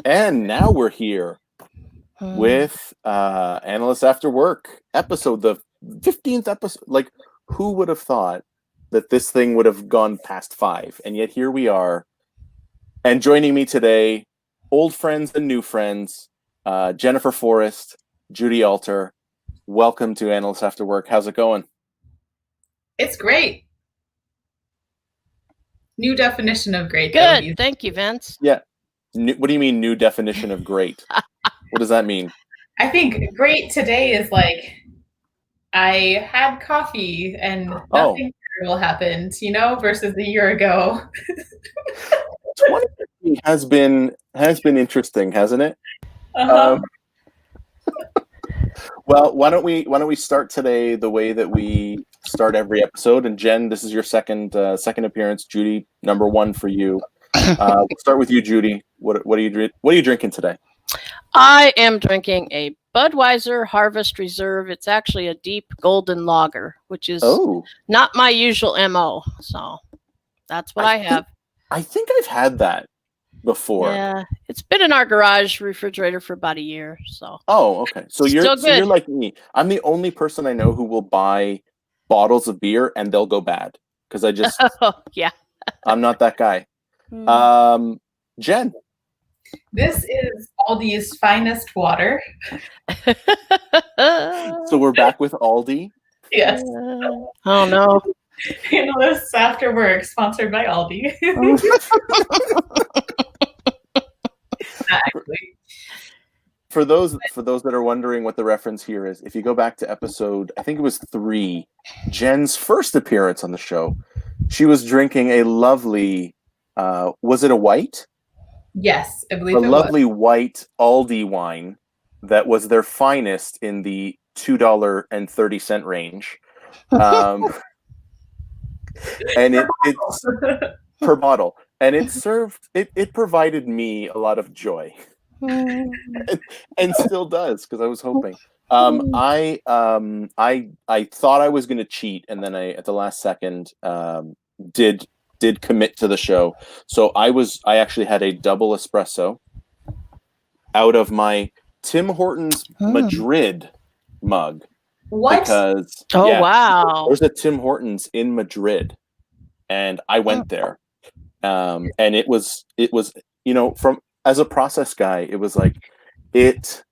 And now we're here with Analysts After Work episode, the 15th episode. Like, who would have thought that this thing would have gone past 5? And yet here we are. And joining me today, old friends and new friends, Jennifer Forrest, Judy Alter. Welcome to Analysts After Work. How's it going? It's great. New definition of great. Good. Thank you, Vince. Yeah. What do you mean, new definition of great? What does that mean? I think great today is like I had coffee and nothing terrible happened, versus a year ago. 2015 has been interesting, hasn't it? Well, why don't we start today the way that we start every episode? And Jen, this is your second appearance. Judy, number 1 for you. We'll start with you, Judy. What are you drinking today? I am drinking a Budweiser Harvest Reserve. It's actually a deep golden lager, which is not my usual MO. So that's what I have. I think I've had that before. Yeah, it's been in our garage refrigerator for about a year. So. Oh, okay. So you're like me. I'm the only person I know who will buy bottles of beer and they'll go bad because I just yeah. I'm not that guy. Jen. This is Aldi's finest water. So we're back with Aldi. Yes. Oh no. Analysts After Work, sponsored by Aldi. Actually. For those that are wondering what the reference here is, if you go back to episode, I think it was 3, Jen's first appearance on the show, she was drinking a lovely, was it a white? Yes, I believe it was. A lovely white Aldi wine that was their finest in the $2.30 range. And it's per bottle. And it provided me a lot of joy. and still does, because I was hoping. I thought I was going to cheat, and then I at the last second did commit to the show. So I actually had a double espresso out of my Tim Hortons Madrid mug. What? Because wow, there's a Tim Hortons in Madrid, and I went there, and it was from as a process guy, it was like it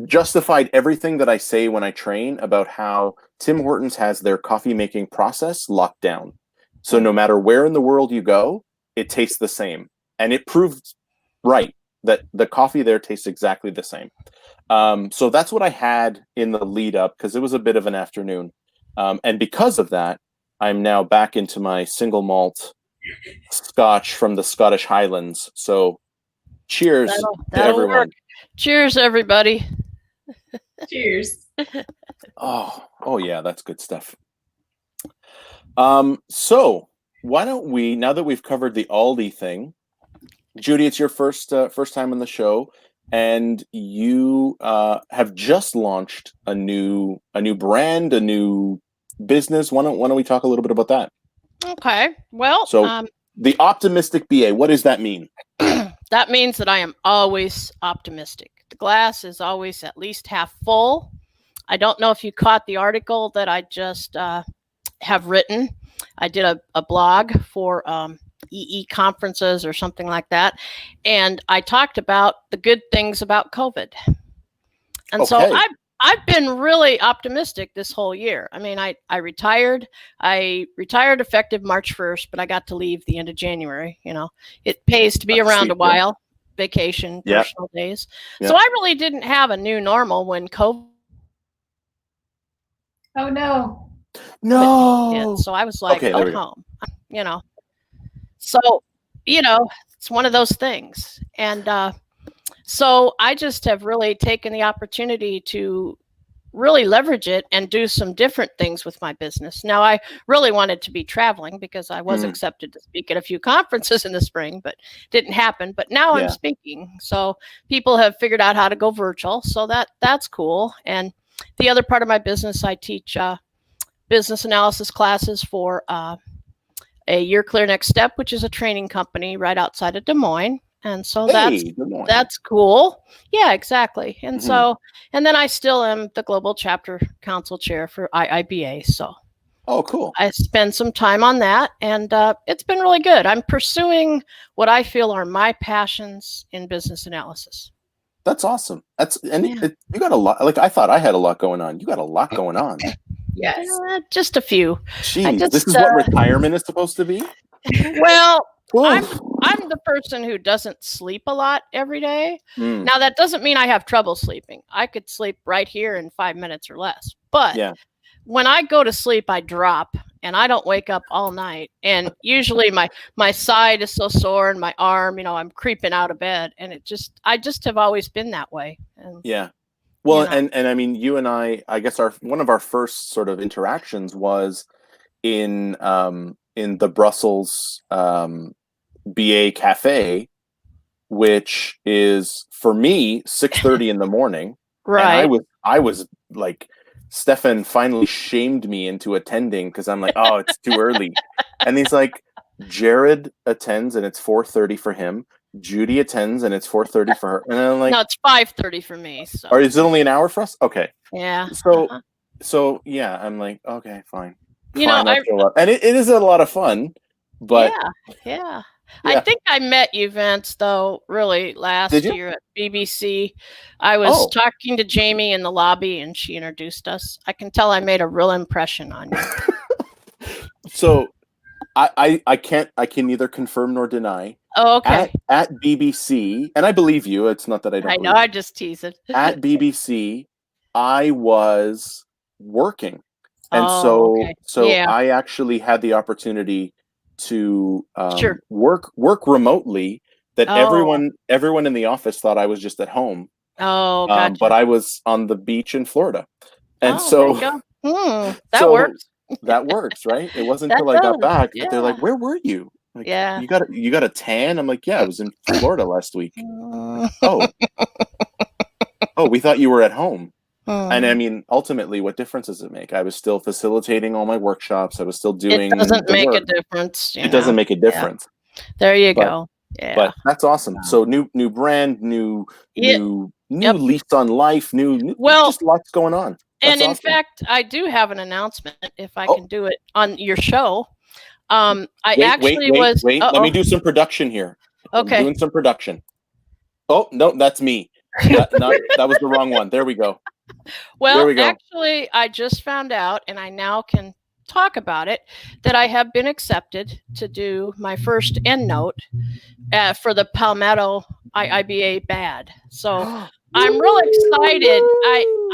justified everything that I say when I train about how Tim Hortons has their coffee making process locked down. So no matter where in the world you go, it tastes the same. And it proved right that the coffee there tastes exactly the same. So that's what I had in the lead up, because it was a bit of an afternoon. And because of that, I'm now back into my single malt Scotch from the Scottish Highlands. So cheers to everyone. Work. Cheers, everybody. Cheers. Oh yeah, that's good stuff. So why don't we, now that we've covered the Aldi thing, Judy, it's your first time on the show, and you have just launched a new brand, a new business. Why don't we talk a little bit about that? Okay. Well, so the optimistic BA, what does that mean? That means that I am always optimistic. The glass is always at least half full. I don't know if you caught the article that I just have written. I did a blog for EE conferences or something like that. And I talked about the good things about COVID. And so I've been really optimistic this whole year. I mean, I retired. I retired effective March 1st, but I got to leave the end of January. It pays to be around a while, vacation, personal days. Yep. So I really didn't have a new normal when COVID. Oh, no. No. So I was like, home, So, it's one of those things. And, so I just have really taken the opportunity to really leverage it and do some different things with my business. Now, I really wanted to be traveling because I was accepted to speak at a few conferences in the spring, but didn't happen. But now I'm speaking. So people have figured out how to go virtual. So that's cool. And the other part of my business, I teach business analysis classes for a Year Clear Next Step, which is a training company right outside of Des Moines. And so Des Moines. that's cool. Yeah, exactly. And so, and then I still am the Global Chapter Council Chair for IIBA. So oh, cool. I spend some time on that, and it's been really good. I'm pursuing what I feel are my passions in business analysis. That's awesome. You got a lot. Like I thought I had a lot going on. You got a lot going on. Yes. Just a few. Jeez, this is what retirement is supposed to be? Well, I'm the person who doesn't sleep a lot every day. Now, that doesn't mean I have trouble sleeping. I could sleep right here in 5 minutes or less. But when I go to sleep, I drop and I don't wake up all night. And usually my side is so sore and my arm, I'm creeping out of bed. And I just have always been that way. And, yeah. Well, and I mean, you and I guess one of our first sort of interactions was in the Brussels BA Cafe, which is for me 6:30 in the morning. Right. And I was like, Stefan finally shamed me into attending because I'm like, oh, it's too early. And he's like, Jared attends and it's 4:30 for him. Judy attends and it's 4:30 for her. And I'm like, no, it's 5:30 for me. So. Or is it only an hour for us? Okay. Yeah. So yeah, I'm like, okay, fine. And it is a lot of fun, but yeah. I think I met you, Vince, though, really last year at BBC. I was talking to Jamie in the lobby and she introduced us. I can tell I made a real impression on you. So I can neither confirm nor deny. Oh, okay. At BBC, and I believe you. It's not that I don't. I know. I just tease it. At BBC, I was working, and I actually had the opportunity to work remotely. That everyone in the office thought I was just at home. Oh, gotcha. But I was on the beach in Florida, and that works. That works, right? It wasn't until I got back that they're like, "Where were you?" Like, you got a tan? I'm like, yeah, I was in Florida last week. Oh, we thought you were at home. And I mean, ultimately, what difference does it make? I was still facilitating all my workshops. I was still doing. It doesn't make a difference. It doesn't make a difference. Yeah. There you go. Yeah. But that's awesome. So new brand, new lease on life, just lots going on. That's and in fact, I do have an announcement if I can do it on your show. Let me do some production here. Okay. I'm doing some production. Oh, no, that's me. That was the wrong one. There we go. Well, actually, I just found out, and I now can talk about it, that I have been accepted to do my first EndNote for the Palmetto IIBA BAD. So I'm really excited.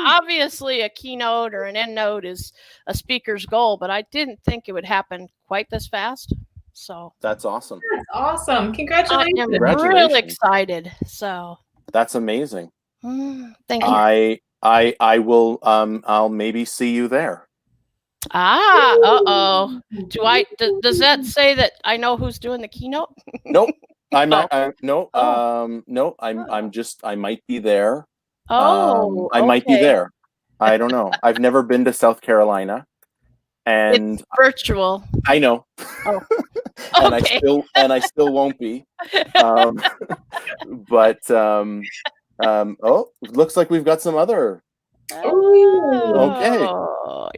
Obviously a keynote or an EndNote is a speaker's goal, but I didn't think it would happen quite this fast. So that's awesome. That's awesome. Congratulations. I'm really excited. So that's amazing. Thank you. I will I'll maybe see you there. Does that say that I know who's doing the keynote? Nope. I might be there. I might be there. I don't know. I've never been to South Carolina, and it's virtual. I know. Oh. and I still won't be. Looks like we've got some other. Okay.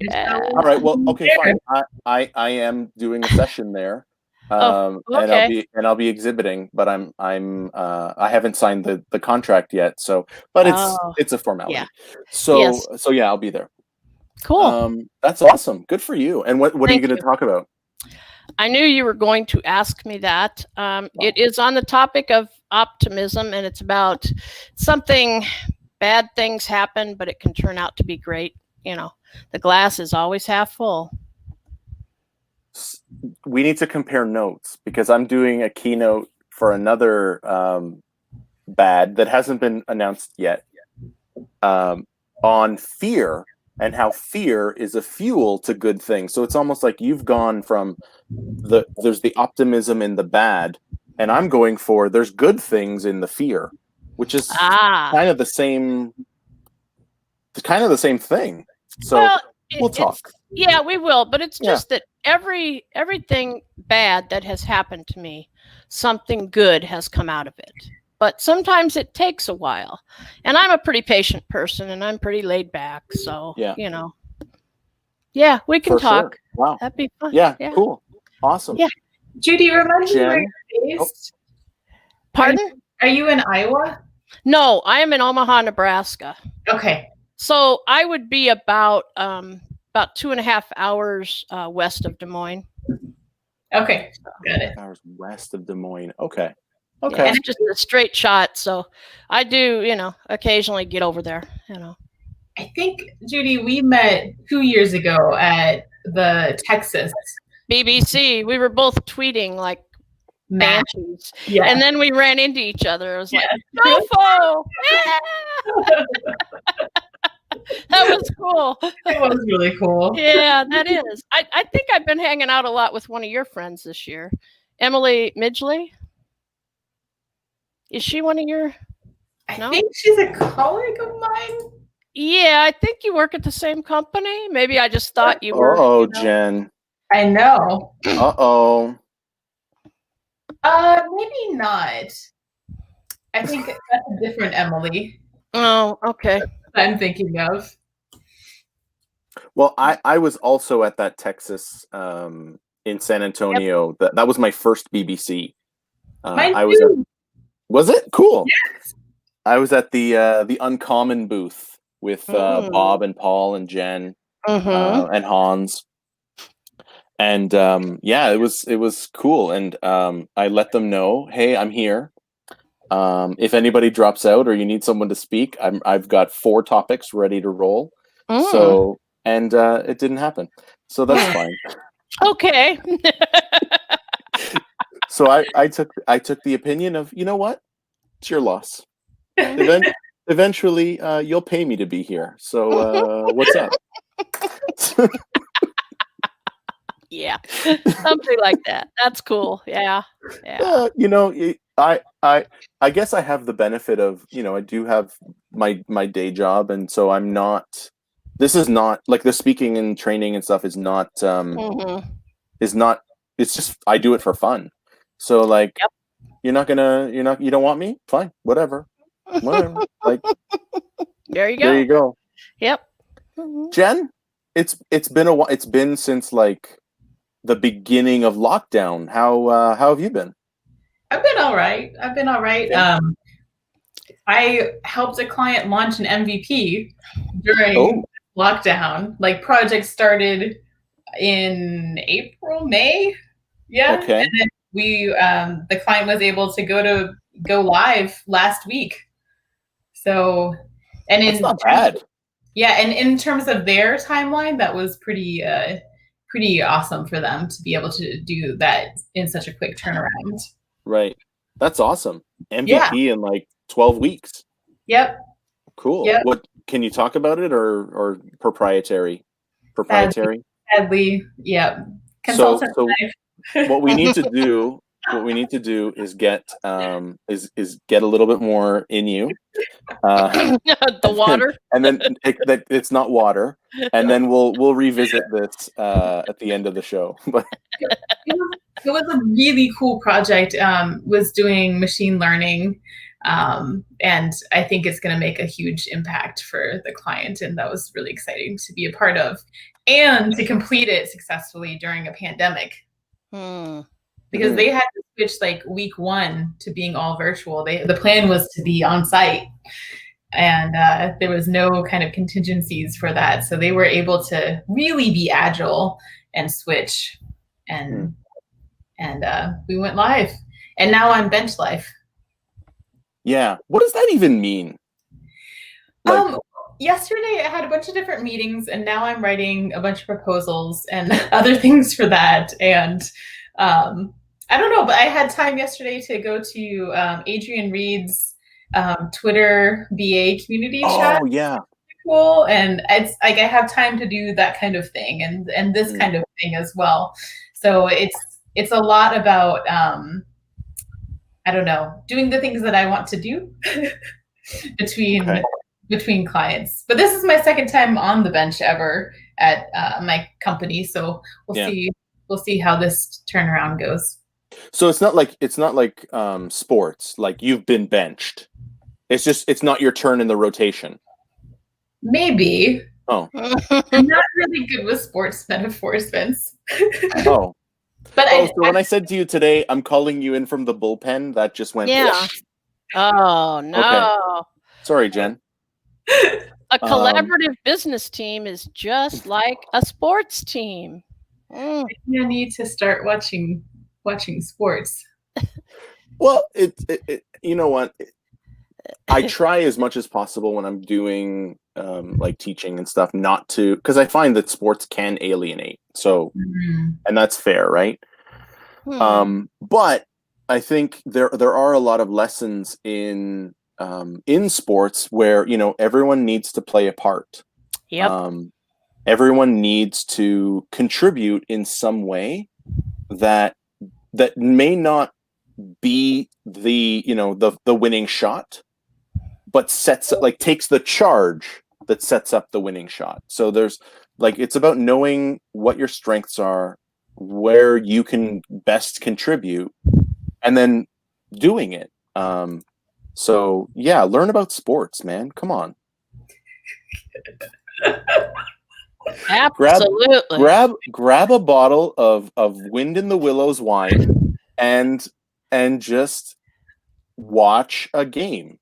Yeah. All right. Well, okay, fine. I am doing a session there. And I'll be exhibiting, but I haven't signed the contract yet, but it's a formality. Yeah. So I'll be there. Cool. That's awesome. Good for you. And what are you going to talk about? I knew you were going to ask me that. It is on the topic of optimism, and it's about something bad things happen, but it can turn out to be great. The glass is always half full. We need to compare notes because I'm doing a keynote for another BAD that hasn't been announced yet on fear and how fear is a fuel to good things. So it's almost like you've gone from there's the optimism in the bad, and I'm going for there's good things in the fear, which is kind of the same thing. So We'll talk. Yeah, we will. But it's just that everything bad that has happened to me, something good has come out of it. But sometimes it takes a while. And I'm a pretty patient person and I'm pretty laid back. So, yeah, we can talk. Sure. Wow. That'd be fun. Yeah, cool. Awesome. Yeah. Judy, remind me where you're based. Pardon? Are you in Iowa? No, I am in Omaha, Nebraska. Okay. So I would be about 2.5 hours west of Des Moines. Okay, got it. Hours west of Des Moines. Okay. Yeah, it's just a straight shot. So I do, occasionally get over there. I think, Judy, we met 2 years ago at the Texas BBC. We were both tweeting like banshees. Yeah. And then we ran into each other. It was like, Mofo! Yeah! That was cool. It was really cool. Yeah, that is. I think I've been hanging out a lot with one of your friends this year. Emily Midgley. Is she one of your? I think she's a colleague of mine. Yeah, I think you work at the same company. Maybe I just thought you were. Oh, Jen. I know. Uh-oh. Maybe not. I think that's a different Emily. Oh, okay. I'm thinking of. Well, I was also at that Texas in San Antonio. Yep. That was my first BBC. Mine I too. Was it? Cool. Yes. I was at the Uncommon booth with Bob and Paul and Jen and Hans. And it was cool. And I let them know, hey, I'm here. If anybody drops out or you need someone to speak, I've got 4 topics ready to roll. So it didn't happen. So that's fine. Okay. So I took the opinion of, you know what? It's your loss. Eventually, you'll pay me to be here. So what's up? Yeah, something like that. That's cool. Yeah. I guess I have the benefit of, I do have my day job, and so I'm not. This is not like the speaking and training and stuff is not. Is not. It's just I do it for fun. So like, you don't want me? Fine, whatever. Like, there you go. There you go. Yep. Jen, it's been a while. It's been since like the beginning of lockdown. How have you been? I've been all right. I helped a client launch an MVP during lockdown. Like project started in April, May. Yeah. Okay. And then the client was able to go live last week. So, and that's not bad. Yeah, and in terms of their timeline, that was pretty awesome for them to be able to do that in such a quick turnaround. Right. That's awesome. MVP in like 12 weeks. Yep. Cool. Yep. What can you talk about it or proprietary? Sadly, yeah. Consultant life. What we need to do is get is get a little bit more in you. The water. And then it's not water. And then we'll revisit this at the end of the show. But it was a really cool project. Was doing machine learning. And I think it's going to make a huge impact for the client. And that was really exciting to be a part of and to complete it successfully during a pandemic. Because they had to switch like week 1 to being all virtual. The plan was to be on site, and there was no kind of contingencies for that. So they were able to really be agile and switch, and we went live. And now I'm bench life. Yeah, what does that even mean? Yesterday I had a bunch of different meetings, and now I'm writing a bunch of proposals and other things for that. And I don't know, but I had time yesterday to go to Adrian Reed's Twitter BA community chat. Oh yeah, cool. And it's like I have time to do that kind of thing and this kind of thing as well. So it's a lot about I don't know, doing the things that I want to do between clients. But this is my second time on the bench ever at my company. So we'll see how this turnaround goes. So it's not like sports. Like you've been benched. It's not your turn in the rotation. Maybe. Oh. I'm not really good with sports metaphors, Vince. Oh. But so when I said to you today, I'm calling you in from the bullpen, that just went. Yeah. Oh no. Okay. Sorry, Jen. A collaborative business team is just like a sports team. You need to start watching sports. Well, you know what? I try as much as possible when I'm doing like teaching and stuff not to, because I find that sports can alienate. So, and that's fair, right? But I think there are a lot of lessons in sports where, you know, everyone needs to play a part. Yep. Everyone needs to contribute in some way that may not be the, you know, the winning shot, but takes the charge that sets up the winning shot. So there's it's about knowing what your strengths are, where you can best contribute, and then doing it. So yeah, learn about sports, man. Come on. Absolutely. Grab a bottle of Wind in the Willows wine and just watch a game.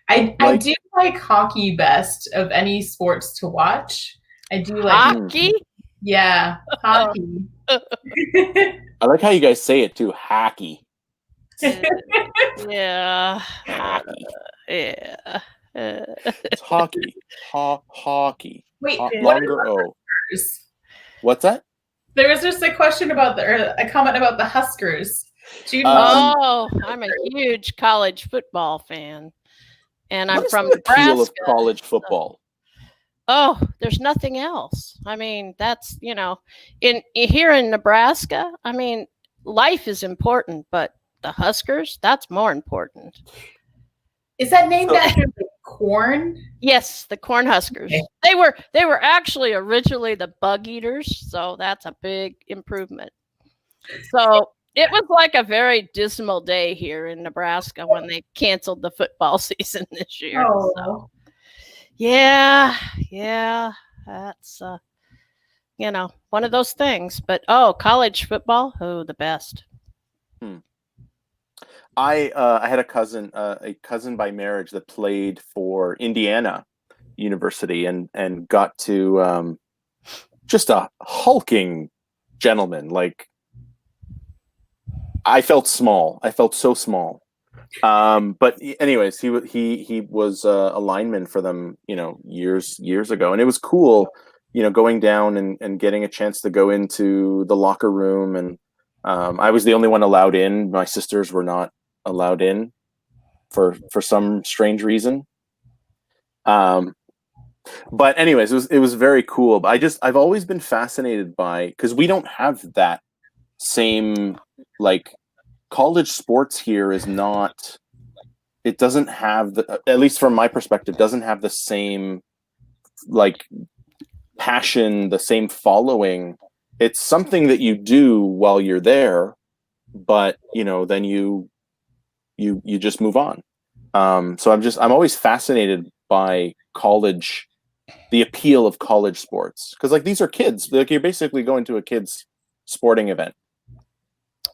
I do like hockey best of any sports to watch. I do like hockey. Yeah, hockey. I like how you guys say it too, hacky. Yeah. Hockey. Yeah. It's hockey. Hockey. Wait, longer O. What's that? There was just a question about a comment about the Huskers. I'm a huge college football fan, and I'm from Nebraska. Appeal of college football. Oh, there's nothing else. I mean, that's, you know, here in Nebraska, I mean, life is important, but the Huskers, that's more important. Is that named after the corn? Yes, the Corn Huskers. Okay. They were actually originally the Bug Eaters, so that's a big improvement. So it was like a very dismal day here in Nebraska when they canceled the football season this year. Oh. So, yeah, that's you know, one of those things. But college football, the best. I had a cousin by marriage that played for Indiana University and got to just a hulking gentleman. Like, I felt small. I felt so small. But anyways, he was a lineman for them, you know, years ago, and it was cool, you know, going down and getting a chance to go into the locker room, and I was the only one allowed in. My sisters were not allowed in for some strange reason. But anyways, it was very cool. But I've always been fascinated by, because we don't have that same, like, college sports here is not, it doesn't have at least from my perspective, doesn't have the same like passion, the same following. It's something that you do while you're there, but you know, then you just move on. So I'm always fascinated by college, the appeal of college sports, because like these are kids. Like, you're basically going to a kid's sporting event.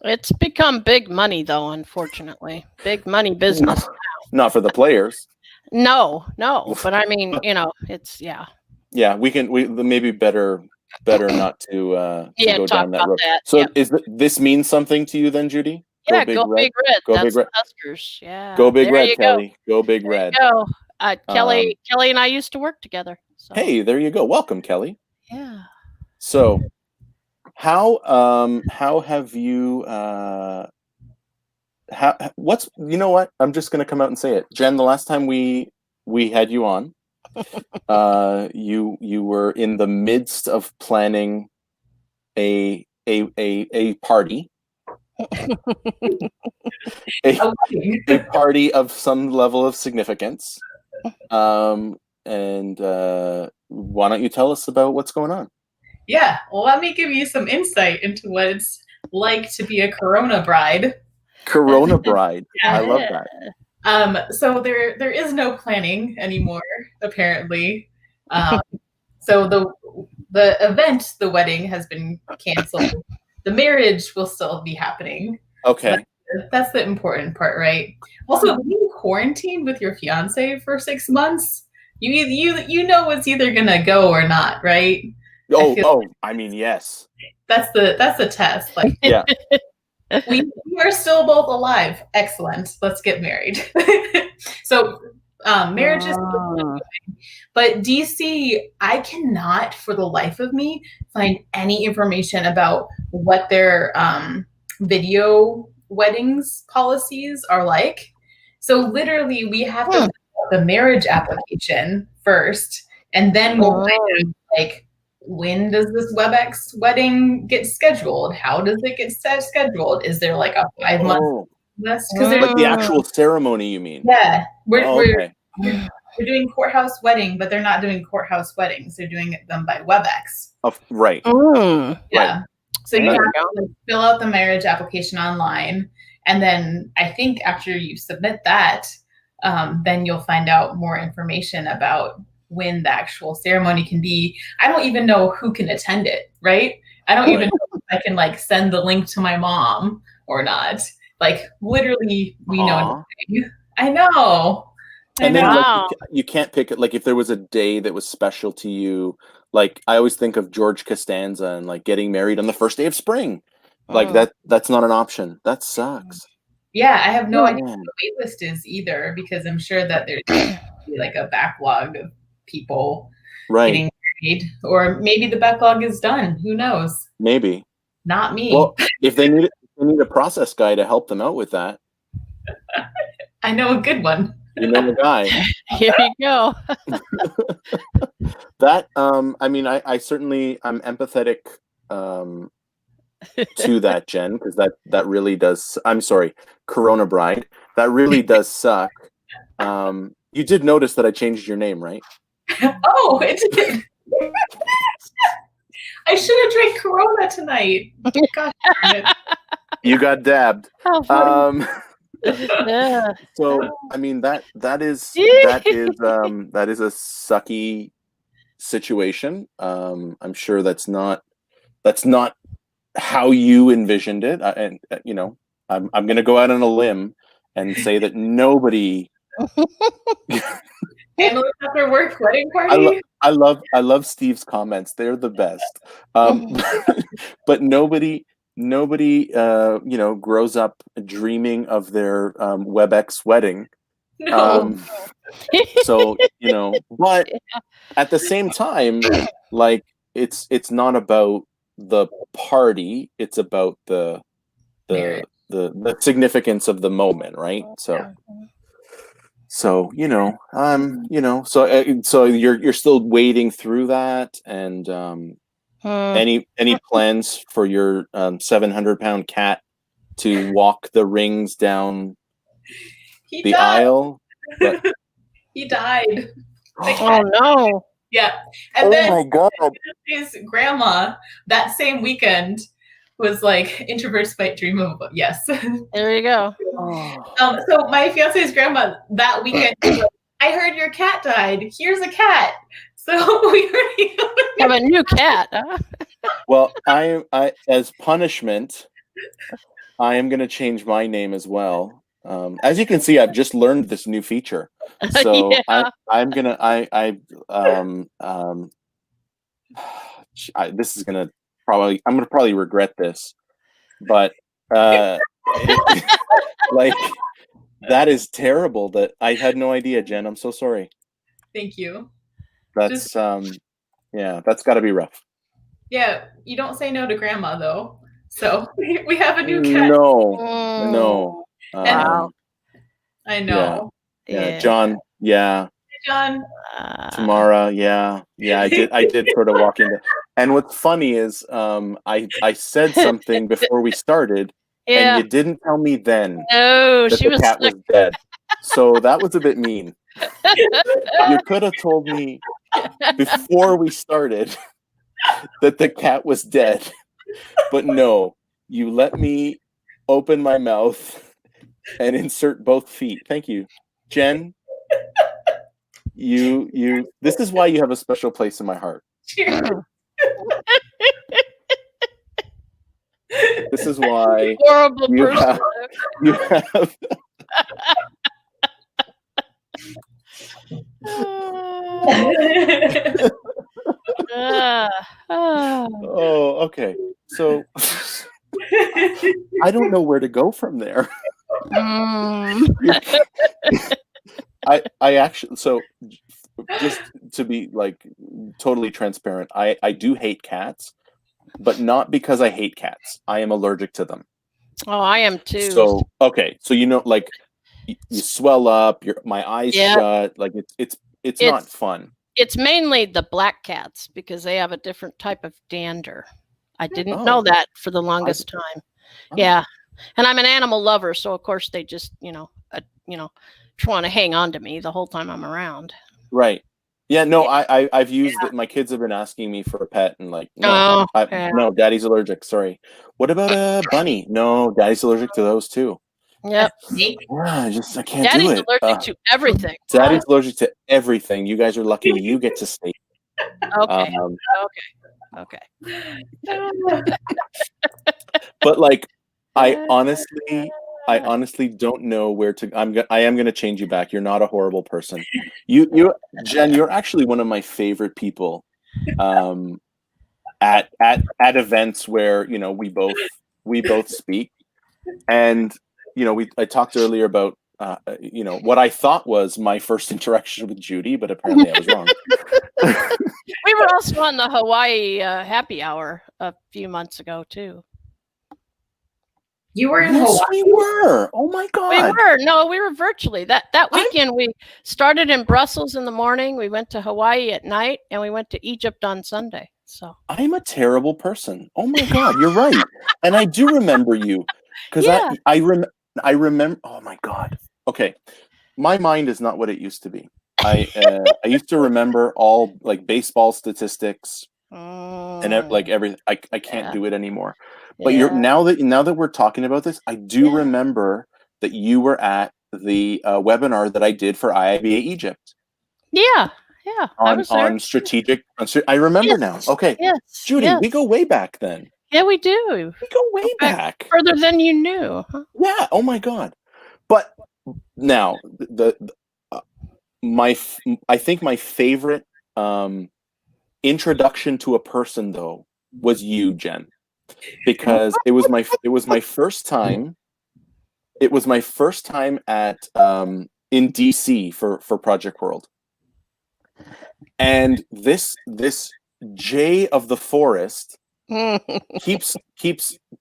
It's become big money, though, unfortunately. Big money business. Not for the players. No. But I mean, you know, it's, yeah. Yeah, we maybe better not to go down that road. So this means something to you then, Judy? Yeah, go Big Red. Go That's Big Red. Huskers. Yeah. Go Big Red, Kelly. Go Big Red. Go. Kelly and I used to work together. So. Hey, there you go. Welcome, Kelly. Yeah. So how have you you know what? I'm just gonna come out and say it. Jen, the last time we had you on, you were in the midst of planning a party. a party of some level of significance. And why don't you tell us about what's going on? Yeah, well, let me give you some insight into what it's like to be a Corona bride. Corona bride. Yeah. I love that. So there is no planning anymore, apparently. So the event, the wedding, has been canceled. The marriage will still be happening. Okay. That's the important part, right? Also, being quarantined with your fiance for 6 months, you know it's either gonna go or not, right? I mean, yes. That's the test. Like, Yeah. we are still both alive. Excellent. Let's get married. So marriage is still going. But DC, I cannot for the life of me find any information about what their video weddings policies are like. So literally we have to fill out the marriage application first, and then we'll find out, like, when does this WebEx wedding get scheduled? How does it get scheduled? Is there like a 5-month list? Because like the actual ceremony, you mean? Yeah, Okay. we're doing courthouse wedding, but they're not doing courthouse weddings. They're doing them by WebEx. Right. Yeah. So you have to fill out the marriage application online, and then I think after you submit that, then you'll find out more information about when the actual ceremony can be. I don't even know who can attend it, right? I don't even know if I can like send the link to my mom or not. Like, literally, we know nothing. I know. And then like, you can't pick it. Like, if there was a day that was special to you, like I always think of George Costanza and like getting married on the first day of spring. Like that's not an option. That sucks. Yeah, I have no idea what the wait list is either, because I'm sure that there's like a backlog of people getting married, or maybe the backlog is done. Who knows? Maybe. Not me. Well, if they need a process guy to help them out with that. I know a good one. You know the guy. Here you go. That I mean, I certainly I'm empathetic to that, Jen, because that really does. I'm sorry, Corona bride. That really does suck. You did notice that I changed your name, right? Oh, it did. I should have drank Corona tonight. Gosh darn it. You got dabbed. Yeah. So I mean that is a sucky situation. I'm sure that's not how you envisioned it. And you know, I'm going to go out on a limb and say that nobody. Analysts after work wedding party. I love Steve's comments. They're the best. But nobody you know, grows up dreaming of their WebEx wedding. No. So, you know, but at the same time, like it's not about the party, it's about the significance of the moment, right? So you know, so you're still wading through that, and any plans for your 700-pound cat to walk the rings down the aisle? He died. Oh no! Yeah, and then my God, his grandma that same weekend was like, introverts might dream of. Yes. There you go. So my fiance's grandma that weekend, was like, I heard your cat died. Here's a cat. So we already have a new cat. Huh? Well, I as punishment, I am going to change my name as well. As you can see, I've just learned this new feature. So Yeah. I'm gonna this is gonna I'm gonna probably regret this, but like that is terrible. That I had no idea, Jen. I'm so sorry. Thank you. That's yeah, that's got to be rough. Yeah, you don't say no to grandma though. So we have a new cat. No. Wow. I know. Yeah. John. Yeah. John. Tamara. Yeah. I did sort of walk into. And what's funny is, I said something before we started, and you didn't tell me then. No, that the cat was dead. So that was a bit mean. You could have told me before we started that the cat was dead. But no, you let me open my mouth and insert both feet. Thank you, Jen. This is why you have a special place in my heart. Cheers. This is why Horrible you person. have oh, okay. So I don't know where to go from there. I actually, so just to be like totally transparent, I do hate cats, but not because I hate cats. I am allergic to them. Oh, I am too. So okay, so like you swell up, my eyes shut, like it's not fun. It's mainly the black cats because they have a different type of dander. I didn't know that for the longest time. Yeah. And I'm an animal lover, so of course they just, want to hang on to me the whole time I'm around. Right. Yeah, no, I've used it. My kids have been asking me for a pet and like, no, no, daddy's allergic. Sorry. What about a bunny? No, daddy's allergic to those too. Yep. I can't Daddy's do it. allergic to everything. Daddy's allergic to everything. You guys are lucky you get to stay. Okay. Okay. But like, I honestly don't know where to. I am going to change you back. You're not a horrible person. Jen, you're actually one of my favorite people. At events where we both speak, and I talked earlier about what I thought was my first interaction with Judy, but apparently I was wrong. We were also on the Hawaii happy hour a few months ago too. You were in Hawaii? We were. Oh my God. We were. No, we were virtually. That weekend we started in Brussels in the morning. We went to Hawaii at night, and we went to Egypt on Sunday. So I'm a terrible person. Oh my God, you're right. And I do remember you because I remember. Oh my God. Okay, my mind is not what it used to be. I used to remember all like baseball statistics and like everything. I can't do it anymore. But now that we're talking about this, I do remember that you were at the webinar that I did for IIBA Egypt. Yeah. On strategic. I remember now. Okay. Yes. Judy, we go way back then. Yeah, we do. We go way back. Further than you knew. Huh? Yeah. Oh my God. But now I think my favorite introduction to a person though was you, Jen, because it was my first time. It was my first time at in DC for Project World. And this Jay of the Forest keeps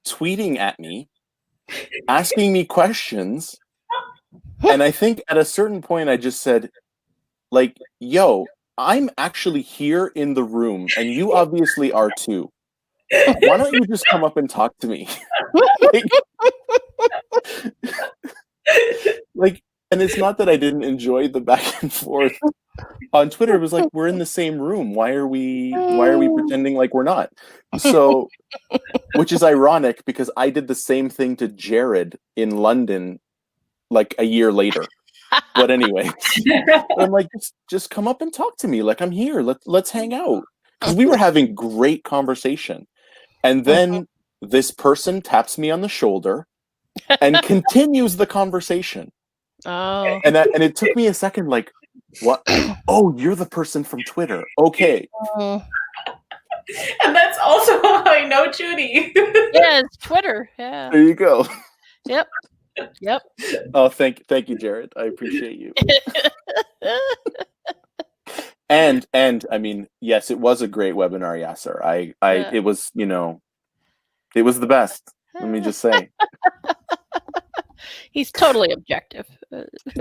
tweeting at me, asking me questions, and I think at a certain point I just said, like, yo, I'm actually here in the room, and you obviously are too. Why don't you just come up and talk to me? like, and it's not that I didn't enjoy the back and forth on Twitter. It was like, we're in the same room. Why are we pretending like we're not? So, which is ironic because I did the same thing to Jared in London like a year later. But anyway, I'm like, just come up and talk to me. Like, I'm here. Let's hang out. Because we were having great conversation. And then this person taps me on the shoulder and continues the conversation. Oh. And it took me a second, like, what? Oh, you're the person from Twitter. Okay. And that's also how I know Judy. Yeah, it's Twitter. Yeah. There you go. Yep. Oh, thank you, Jared. I appreciate you. And I mean, yes, it was a great webinar, Yasser. It was, it was the best. Let me just say. He's totally objective.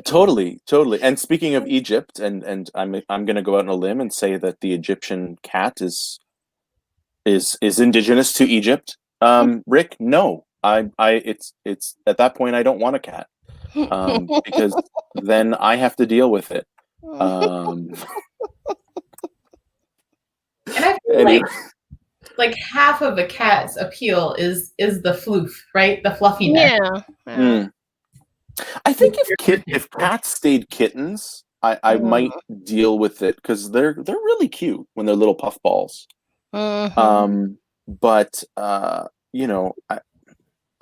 Totally. And speaking of Egypt, and I'm going to go out on a limb and say that the Egyptian cat is indigenous to Egypt. Rick, no, it's at that point I don't want a cat because then I have to deal with it. And I feel like like half of a cat's appeal is the floof, right? The fluffiness. Yeah. Mm. I think if cats stayed kittens, I might deal with it because they're really cute when they're little puff balls. But you know,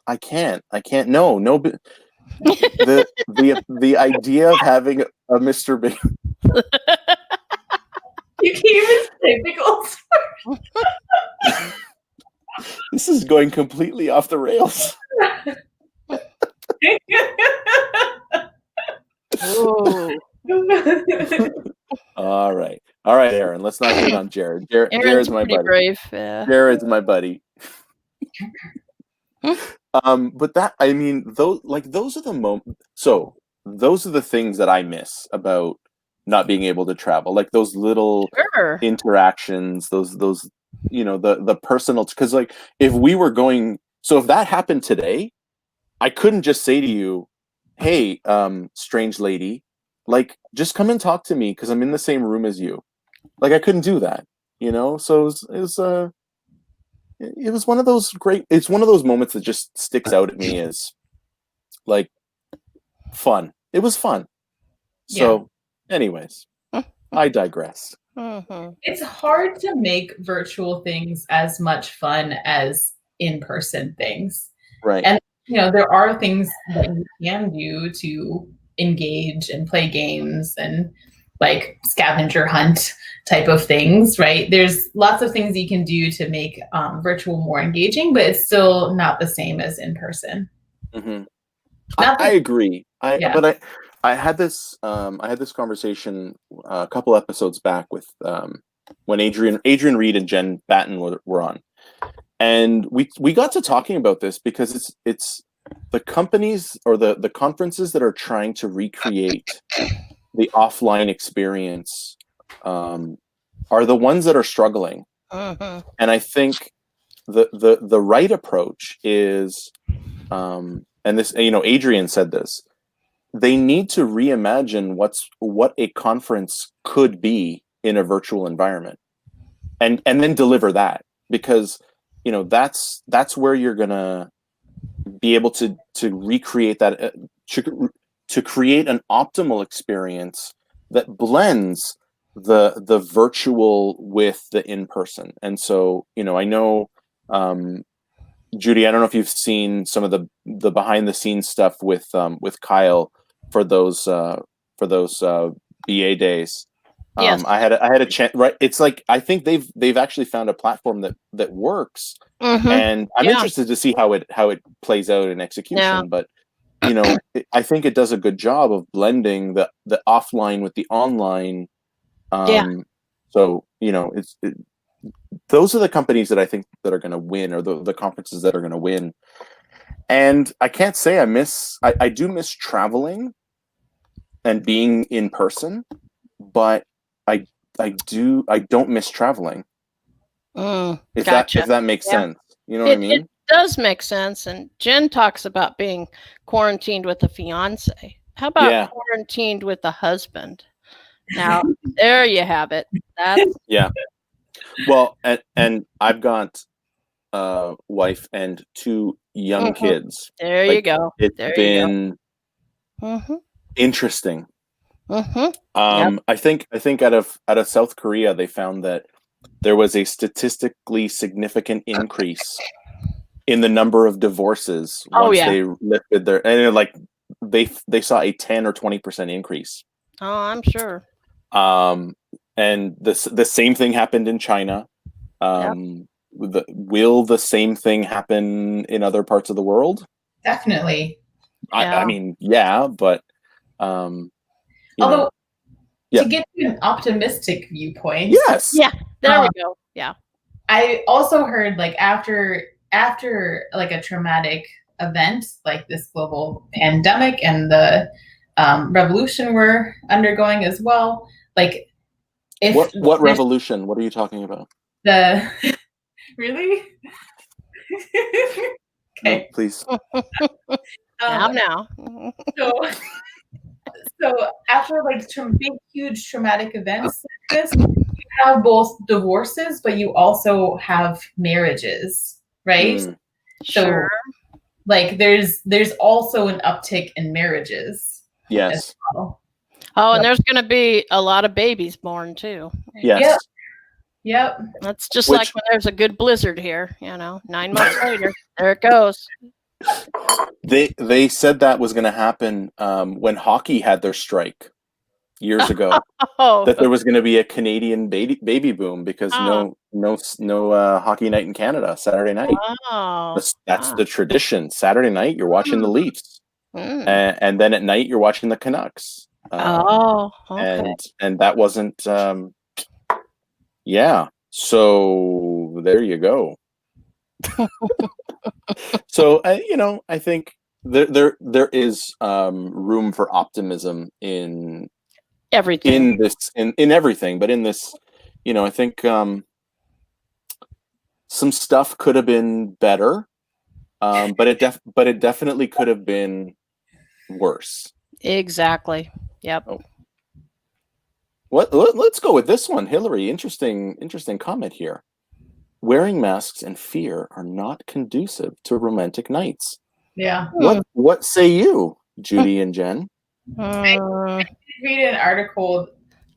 I can't. No, the idea of having a Mr. Big. You can't even say pickles. This is going completely off the rails. Ooh. All right, Aaron. Let's not hate on Jared. Aaron's Jared's my pretty buddy. brave. Yeah. Jared's my buddy. But that, I mean, those are the moments. So those are the things that I miss about not being able to travel, like those little Sure. interactions, those the personal. Because like if we were going, so if that happened today, I couldn't just say to you, "Hey, strange lady, like just come and talk to me because I'm in the same room as you." Like I couldn't do that, So it was one of those it's one of those moments that just sticks out at me as like fun. It was fun. So anyways, I digress. It's hard to make virtual things as much fun as in-person things. Right. And there are things that you can do to engage and play games and like scavenger hunt type of things, right? There's lots of things you can do to make virtual more engaging, but it's still not the same as in person. I agree. But I had this conversation a couple episodes back with when Adrian Reed and Jen Batten were on, and we got to talking about this because it's the companies or the conferences that are trying to recreate the offline experience are the ones that are struggling. And I think the right approach is, and this, Adrian said this, they need to reimagine what a conference could be in a virtual environment, and then deliver that, because that's where you're gonna be able to recreate that, to create an optimal experience that blends the virtual with the in-person. And so I know, Judy, I don't know if you've seen some of the behind the scenes stuff with Kyle for those BA days. Yes. I had a chance, right? It's like I think they've actually found a platform that works, and I'm interested to see how it plays out in execution. Yeah. But I think it does a good job of blending the offline with the online. So those are the companies that I think that are going to win, or the conferences that are going to win. And I can't say I do miss traveling and being in person, but I don't miss traveling. If that makes sense. You know what I mean? It does make sense. And Jen talks about being quarantined with a fiance. How about quarantined with a husband? Now, there you have it. That's Well, and I've got a wife and 2 young kids. There you go. It's been interesting. I think out of South Korea, they found that there was a statistically significant increase in the number of divorces once they lifted their, and like they saw a 10 or 20% increase. Oh, I'm sure. And the same thing happened in China. Will the same thing happen in other parts of the world? Definitely. I mean, yeah, but although to get to an optimistic viewpoint, there we go. I also heard like after like a traumatic event like this global pandemic and the revolution we're undergoing as well, like if what revolution? What are you talking about? The really? Okay, no, please. Now. So after like big, huge traumatic events this, you have both divorces, but you also have marriages, right? Mm. Sure. So, like, there's also an uptick in marriages as Yes. well. Oh, and Yep. there's going to be a lot of babies born too. Yes. Yep. That's just Which- like when there's a good blizzard here, 9 months later, there it goes. They said that was going to happen when hockey had their strike years ago. Oh, That there was going to be a Canadian baby boom because Oh. no hockey night in Canada Saturday night. oh. That's the tradition. Saturday night you're watching the Leafs, Mm. and then at night you're watching the Canucks. Oh, okay. And that wasn't. Yeah. So there you go. So I think there is room for optimism in Everything. this in everything, but in this, I think some stuff could have been better, but it definitely could have been worse. Exactly. Yep. Oh. Let's go with this one, Hillary. Interesting comment here. Wearing masks and fear are not conducive to romantic nights. Yeah. What say you, Judy and Jen? I read an article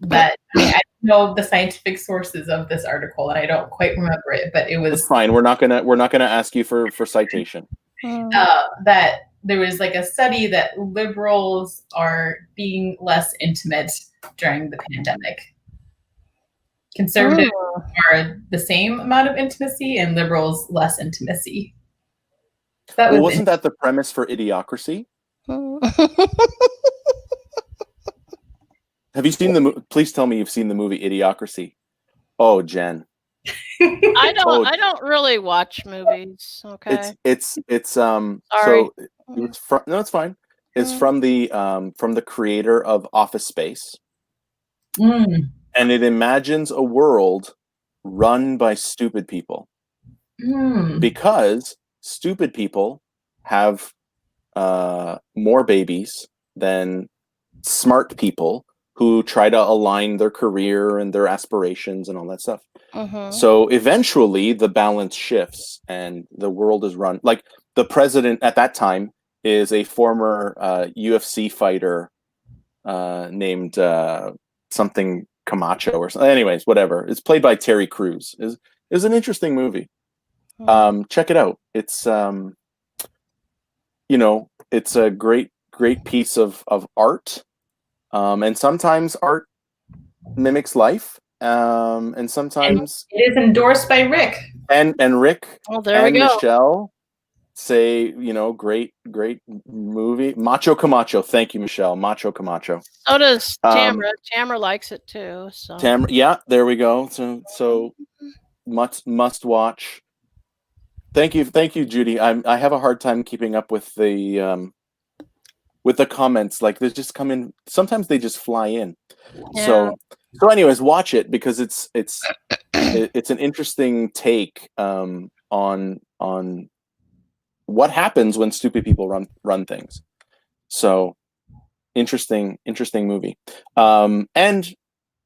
that I don't know the scientific sources of this article, and I don't quite remember it, but it was That's fine. We're not gonna ask you for citation. that there was like a study that liberals are being less intimate during the pandemic. Conservatives are the same amount of intimacy, and liberals less intimacy. That was wasn't that the premise for Idiocracy? Have you seen please tell me you've seen the movie Idiocracy. Oh, Jen. I don't really watch movies. Okay. It's Sorry. so it's no, it's fine. It's from the creator of Office Space. Mm. And it imagines a world run by stupid people. Because stupid people have more babies than smart people who try to align their career and their aspirations and all that stuff. So eventually the balance shifts and the world is run like the president at that time is a former UFC fighter named something Camacho or something. Anyways, whatever. It's played by Terry Crews. Is an interesting movie. Check it out. It's it's a great piece of art. And sometimes art mimics life. And sometimes it is endorsed by Rick. And Rick there and we go. Michelle say, great movie. Macho Camacho. Thank you, Michelle. Macho Camacho. So does Tamara. Tamara likes it too. So yeah, there we go. So must watch. Thank you, Judy. I have a hard time keeping up with the comments. Like they just come in. Sometimes they just fly in. Yeah. So anyways, watch it because it's an interesting take on what happens when stupid people run things. So interesting movie. And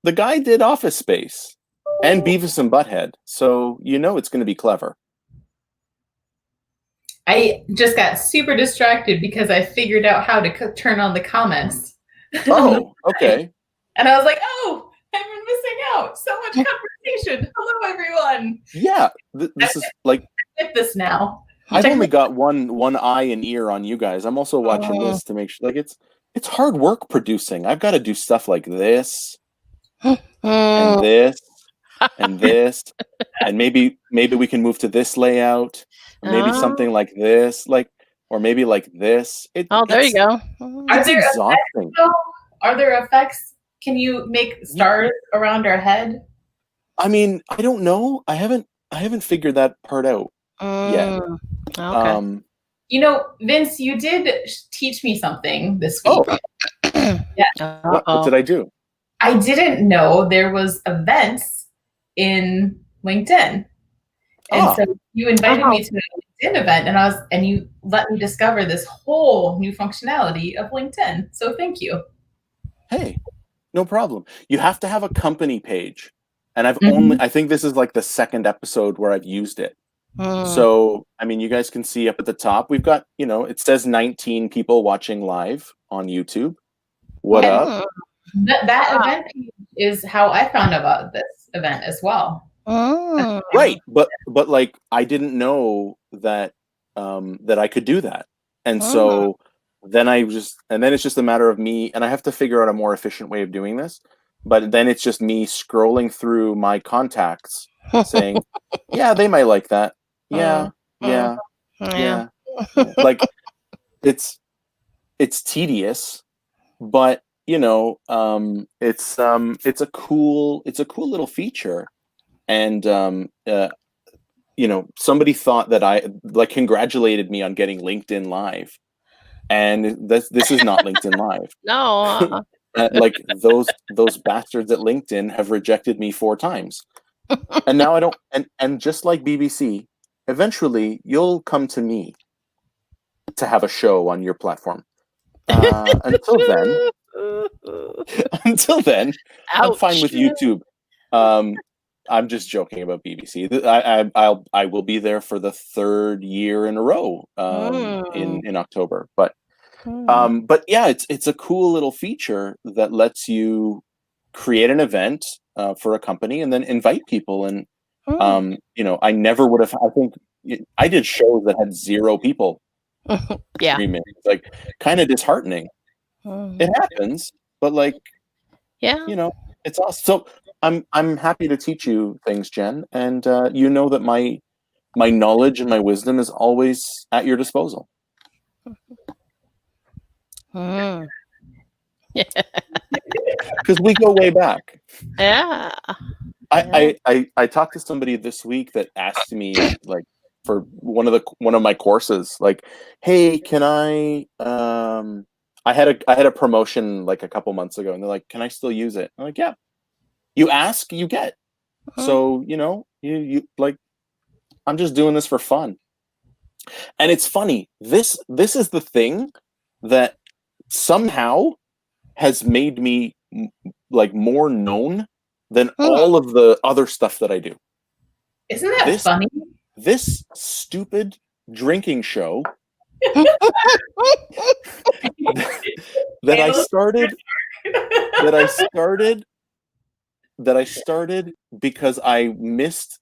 the guy did Office Space and Beavis and Butthead. So it's going to be clever. I just got super distracted because I figured out how to turn on the comments. Oh, okay. And I was like, oh, I've been missing out. So much conversation. Hello, everyone. Yeah, this is like get this now. I've only got one eye and ear on you guys. I'm also watching this to make sure. Like it's hard work producing. I've got to do stuff like this and this and this, and maybe we can move to this layout, or maybe something like this, or maybe like this. There you go. Are there exhausting. Are there effects? Can you make stars around our head? I mean, I don't know. I haven't figured that part out yet. Okay. Vince, you did teach me something this week. Oh. Yeah. What did I do? I didn't know there was events in LinkedIn. And so you invited me to a LinkedIn event and you let me discover this whole new functionality of LinkedIn. So thank you. Hey, No problem. You have to have a company page. And Mhm. I think this is like the second episode where I've used it. Mm. So, I mean, you guys can see up at the top, we've got, it says 19 people watching live on YouTube. What up? Mm. That event page is how I found about this event as well. Mm. Right. But like, I didn't know that, that I could do that. And so then and then it's just a matter of me, and I have to figure out a more efficient way of doing this. But then it's just me scrolling through my contacts saying, yeah, they might like that. Yeah, yeah, Yeah. yeah. Like it's tedious, but it's a cool little feature. And somebody thought that I like congratulated me on getting LinkedIn Live, and this is not LinkedIn Live. No. Like those bastards at LinkedIn have rejected me 4 times, and now I don't. And just like BBC, eventually you'll come to me to have a show on your platform. Until then, I'm fine with Ouch. YouTube. I'm just joking about BBC. I will be there for the 3rd year in a row in October. But yeah, it's a cool little feature that lets you create an event for a company and then invite people. And I never would have. I think I did shows that had 0 people Yeah. streaming. It's like kind of disheartening. It happens, but like Yeah. it's awesome. So I'm happy to teach you things, Jen, and you know that my knowledge and my wisdom is always at your disposal. Mm. Because we go way back. Yeah. I talked to somebody this week that asked me, like, for one of my courses, like, hey, can I had a promotion like a couple months ago, and they're like, can I still use it? I'm like, yeah. You ask, you get. So you like, I'm just doing this for fun. And it's funny. This is the thing that somehow has made me like more known than all of the other stuff that I do. Isn't that funny? This stupid drinking show that I started because I missed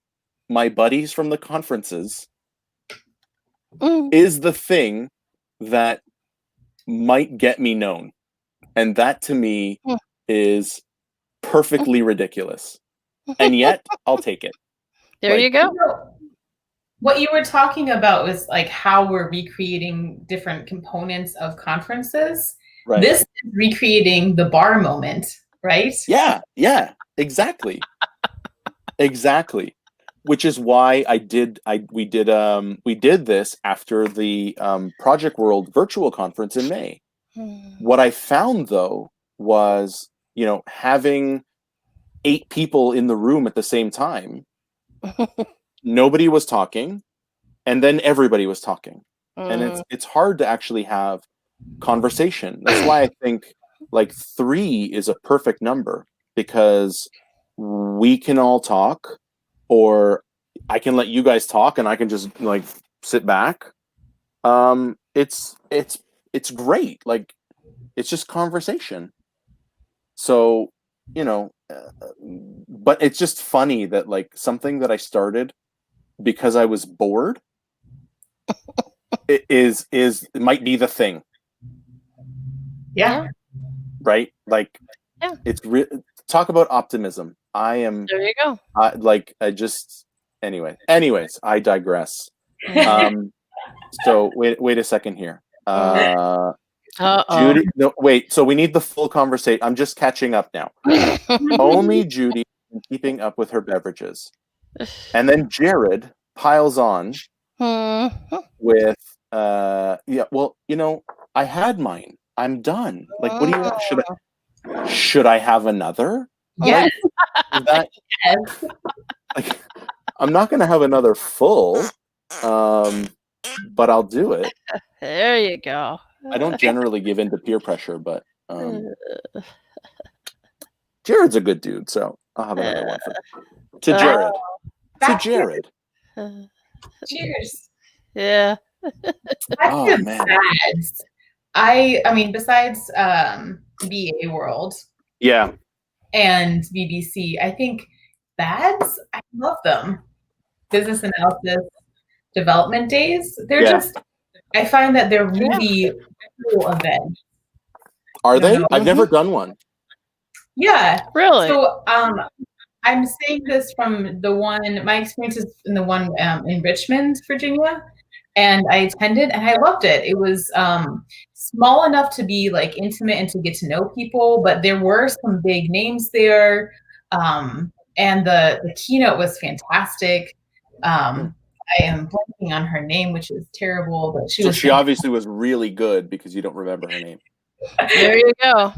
my buddies from the conferences is the thing that might get me known. And that to me is perfectly ridiculous. And yet I'll take it. There you go. What you were talking about was like how we're recreating different components of conferences. Right. This is recreating the bar moment, right? Yeah, exactly. Exactly. Which is why we did this after the Project World virtual conference in May. What I found though was, having 8 people in the room at the same time, nobody was talking, and then everybody was talking. And it's hard to actually have conversation. That's why I think like 3 is a perfect number, because we can all talk, or I can let you guys talk and I can just like sit back. It's great. Like, it's just conversation. So, but it's just funny that like something that I started because I was bored it might be the thing. Yeah. Right? Like, yeah. It's talk about optimism. I am. There you go. Anyways, I digress. So wait a second here. Judy, no, wait. So we need the full conversation. I'm just catching up now. Only Judy keeping up with her beverages, and then Jared piles on with yeah. Well, I had mine. I'm done. Like, what do you want? Should I have another? Yes. Like, Yes. like, I'm not going to have another full, but I'll do it. There you go. I don't generally give in to peer pressure, but Jared's a good dude, so I'll have another one to Uh, Jared. To Back to Jared. cheers. Yeah. Back Oh, to man. bads. I mean, besides BA World Yeah. and BBC, I think bads, I love them. Business analysis development days. They're Yeah. just, I find that they're really cool events. Are I don't they? know. I've never done one. Yeah. Really? So I'm saying this from the one, my experience is in the one in Richmond, Virginia, and I attended and I loved it. It was small enough to be like intimate and to get to know people, but there were some big names there, and the keynote was fantastic. I am blanking on her name, which is terrible, but she So was she obviously was really good because you don't remember her name. There you go.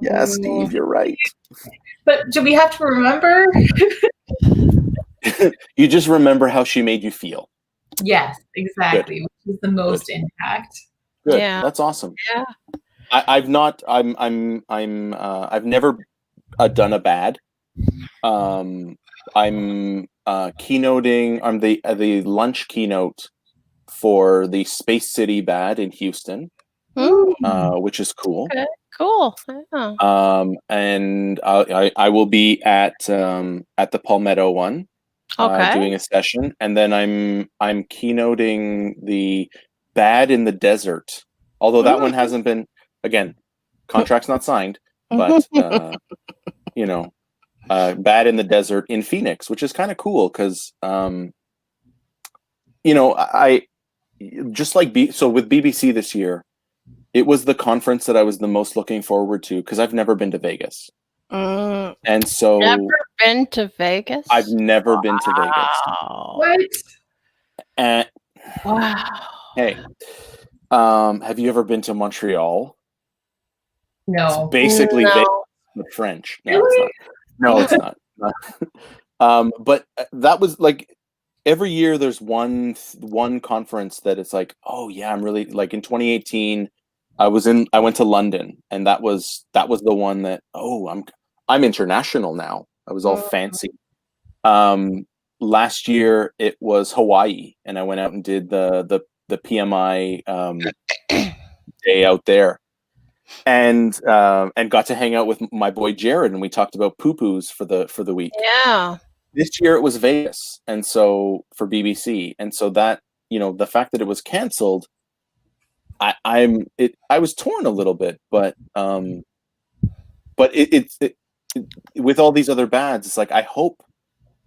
Yeah, Steve, you're right. But do we have to remember? You just remember how she made you feel. Yes, exactly. Which is the most impact. Good. Yeah. That's awesome. Yeah. I've never done a bad. I'm keynoting. I'm the lunch keynote for the Space City Bad in Houston, which is cool. Okay. Cool. Yeah. And I will be at the Palmetto one, doing a session, and then I'm keynoting the Bad in the Desert. Although that one hasn't been, again, contract's not signed, but you know, Bad in the Desert in Phoenix, which is kind of cool because you know, I just like so with BBC this year, it was the conference that I was the most looking forward to because I've never been to Vegas. And so Never been to Vegas? I've never been to Vegas. What? And Wow. hey, have you ever been to Montreal? No. It's basically No. Vegas with French. No, Really? it's not. No, it's not. But that was like every year there's one conference that it's like, oh yeah, I'm really like in 2018 I went to London and that was the one that, oh, I'm international now. I was all fancy. Last year it was Hawaii and I went out and did the PMI day out there. And got to hang out with my boy Jared and we talked about poo-poos for the week. Yeah. This year it was Vegas, and so for BBC, and so that, you know, the fact that it was canceled, I was torn a little bit, but with all these other bads, it's like I hope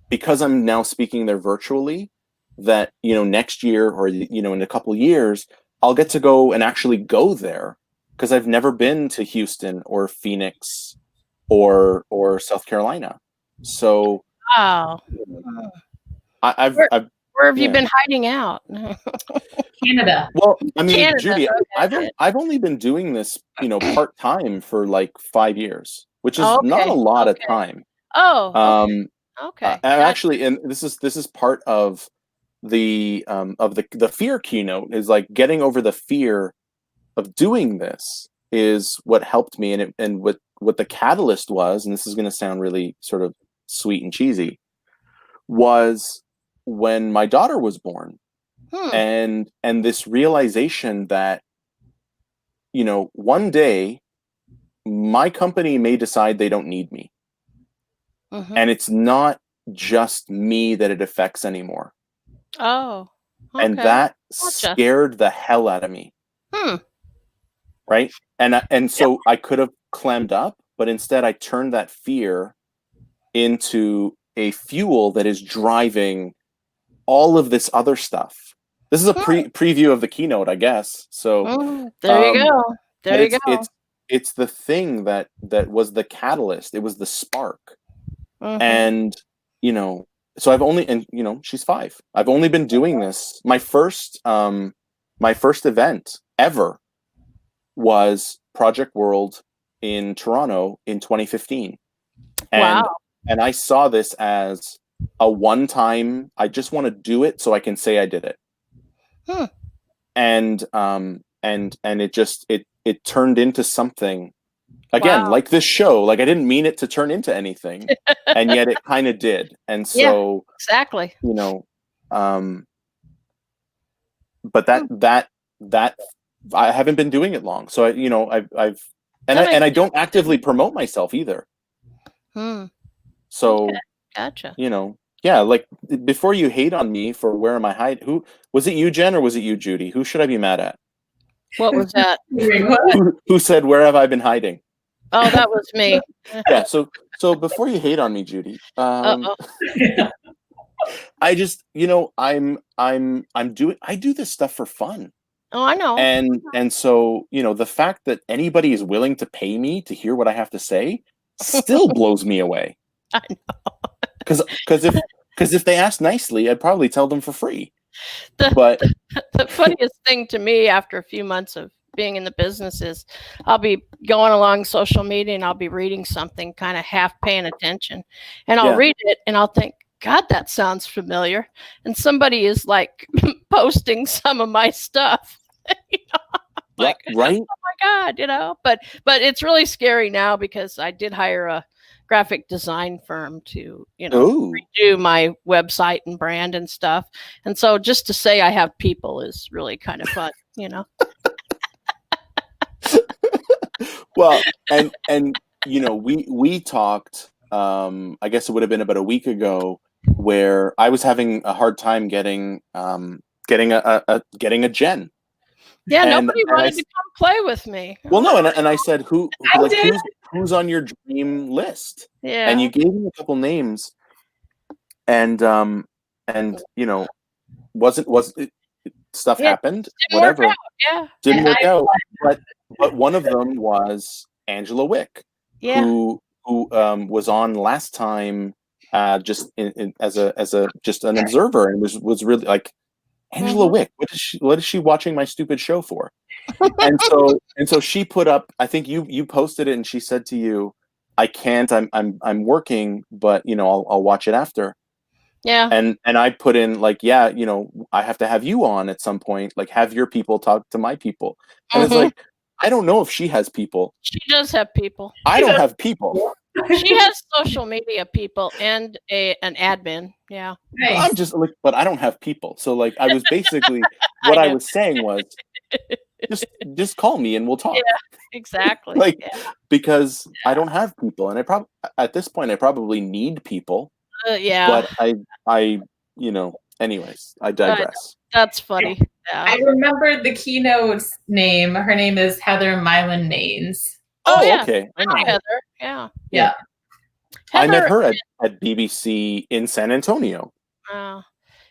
because I'm now speaking there virtually that, you know, next year or, you know, in a couple years I'll get to go and actually go there because I've never been to Houston or Phoenix or South Carolina, so. Wow. Where have you been hiding out? Canada. Well, I mean, Canada, Judy, okay. I've only been doing this, you know, part time for like 5 years, which is Okay, not a lot of time. Oh, okay. And actually, and this is part of the fear keynote is like getting over the fear of doing this is what helped me, and what the catalyst was, and this is going to sound really sort of sweet and cheesy, was when my daughter was born. And this realization that, you know, one day my company may decide they don't need me. And it's not just me that it affects anymore. Oh, okay. And that scared the hell out of me. Right? And so I could have clammed up, but instead I turned that fear into a fuel that is driving all of this other stuff. This is a preview of the keynote, I guess. So there you go. There you go. It's the thing that was the catalyst. It was the spark. And, you know, so I've only, and you know, she's 5. I've only been doing this. My first event ever was Project World in Toronto in 2015. And I saw this as a one-time, I just want to do it so I can say I did it. Hmm. And it turned into something again, Wow. like this show. Like I didn't mean it to turn into anything, and yet it kind of did. And Yeah, so, exactly. you know, but Hmm. that I haven't been doing it long. So I've That makes I don't actively promote myself either. Hmm. So, Okay. Gotcha. yeah, like before you hate on me for where am I hiding? Who was it, you, Jen, or was it you, Judy? Who should I be mad at? What was that? Who said where have I been hiding? Oh, that was me. Yeah, so before you hate on me, Judy, Uh-oh. I just I do this stuff for fun. Oh, I know. And so, the fact that anybody is willing to pay me to hear what I have to say still blows me away. I know. Because if they asked nicely, I'd probably tell them for free. The, But the funniest thing to me after a few months of being in the business is I'll be going along social media and I'll be reading something, kind of half paying attention, and I'll Yeah. read it and I'll think, God, that sounds familiar. And somebody is like posting some of my stuff. Like, right? oh my God, but it's really scary now because I did hire a graphic design firm to, Ooh. redo my website and brand and stuff. And so just to say I have people is really kind of fun. Well, and we talked, I guess it would have been about a week ago, where I was having a hard time getting getting a Jen. Yeah, And nobody wanted to come play with me. Well, no, and I said, I did. who's on your dream list? Yeah. And you gave me a couple names, and wasn't it, stuff Yeah, happened, didn't work whatever, out. Yeah. didn't work out. But one of them was Angela Wick, Yeah. who was on last time, just as a just an observer, and was really like, Angela Mhm. Wick. What is she watching my stupid show for? And so she put up, I think you posted it, and she said to you, I can't, I'm working, but I'll watch it after. Yeah. And I put in like, yeah, I have to have you on at some point, like have your people talk to my people. And it's Mhm. like, I don't know if she has people. She does have people. I don't have people. She has social media people and an admin. Yeah. Nice. I'm just like, but I don't have people. So like, I was basically, I what I know. was saying was, just call me and we'll talk. Yeah, exactly. Like, Yeah. because I don't have people, and at this point I probably need people. Yeah. But I anyways, I digress. That's funny. Yeah. I remember the keynote's name. Her name is Heather Mylan Maines. Oh, yeah. Okay. I know Heather. Yeah. Yeah. I met Heather, her at BBC in San Antonio.